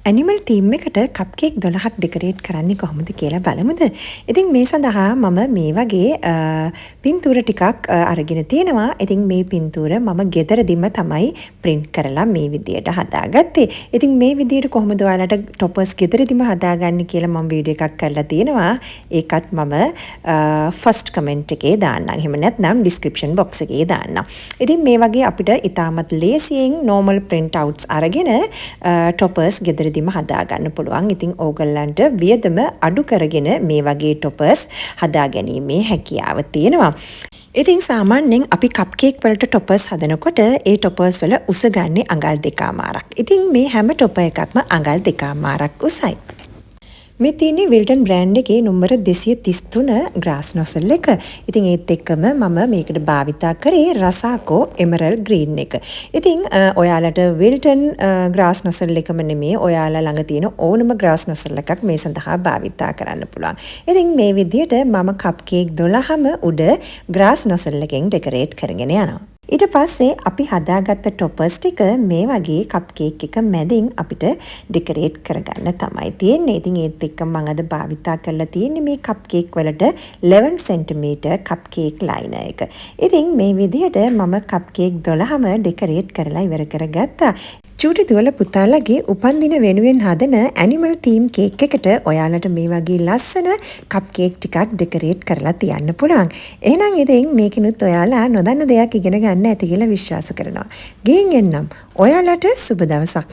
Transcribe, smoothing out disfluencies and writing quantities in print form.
Animal theme එකට cupcake 12ක් decorate කරන්නේ කොහොමද කියලා බලමුද? ඉතින් මේ සඳහා මම මේ වගේ පින්තූර ටිකක් අරගෙන තියෙනවා. ඉතින් මේ පින්තූර මම ගෙදරදිම තමයි print කරලා මේ විදියට හදාගත්තේ. ඉතින් මේ විදියට කොහොමද ඔයාලට toppers ගෙදරදිම හදාගන්නේ කියලා මම වීඩියෝ එකක් කරලා තියෙනවා. ඒකත් මම first comment එකේ දාන්නම්. එහෙම නැත්නම් description box එකේ දාන්නම්. ඉතින් මේ වගේ අපිට ඉතාමත් ලේසියෙන් normal print outs අරගෙන toppers ගෙදර දිම හදා ගන්න පුළුවන්. ඉතින් ඕගොල්ලන්ට වියදම අඩු කරගෙන මේ වගේ toppers හදා ගැනීමේ හැකියාව තියෙනවා. ඉතින් සාමාන්‍යයෙන් අපි කප්කේක් වලට toppers හදනකොට ඒ toppers වල උස ගන්නේ අඟල් 2මාරක්. ඉතින් මේ හැම topper එකක්ම අඟල් 2මාරක් උසයි. මේ තියෙන්නේ විල්ටන් බ්‍රෑන්ඩ් එකේ නම්බර 233 ග්‍රාස් නොසල් එක. ඉතින් ඒත් එක්කම මම මේකට භාවිතා කරේ රසාකෝ එමරල්ඩ් ග්‍රීන් එක. ඉතින් ඔයාලට විල්ටන් ග්‍රාස් නොසල් එකම නෙමෙයි ඔයාලා ළඟ තියෙන ඕනම ග්‍රාස් නොසල් එකක් මේ සඳහා භාවිතා කරන්න පුළුවන්. ඉතින් මේ විදිහට මම කප්කේක් 12ම උඩ ග්‍රාස් නොසල් එකෙන් ඩෙකරේට් කරගෙන යනවා. ඊට පස්සේ අපි හදාගත්ත toppers ටික මේ වගේ කප්කේක් එක මැදින් අපිට ඩෙකරේට් කරගන්න තමයි තියෙන්නේ. ඉතින් ඒත් එක්ක මම අද භාවිතා කරලා තියෙන්නේ මේ කප්කේක් වලට 11 cm කප්කේක් ලයිනර් එක. ඉතින් මේ විදිහට මම කප්කේක් 12ම ඩෙකරේට් කරලා ඉවර කරගත්තා. චූටි දුවල පුතාලගේ උපන්දින වෙනුවෙන් හදන ඇනිමල් තීම් කේක් එකට ඔයාලට මේ වගේ ලස්සන කප්කේක් ටිකක් ඩෙකරේට් කරලා තියන්න පුළුවන්. එහෙනම් ඉතින් මේකිනුත් ඔයාලා නොදන්න දෙයක් ඉගෙන ගන්න ඇති කියලා විශ්වාස කරනවා. ගිහින් එන්නම්. ඔයාලට සුබ දවසක්.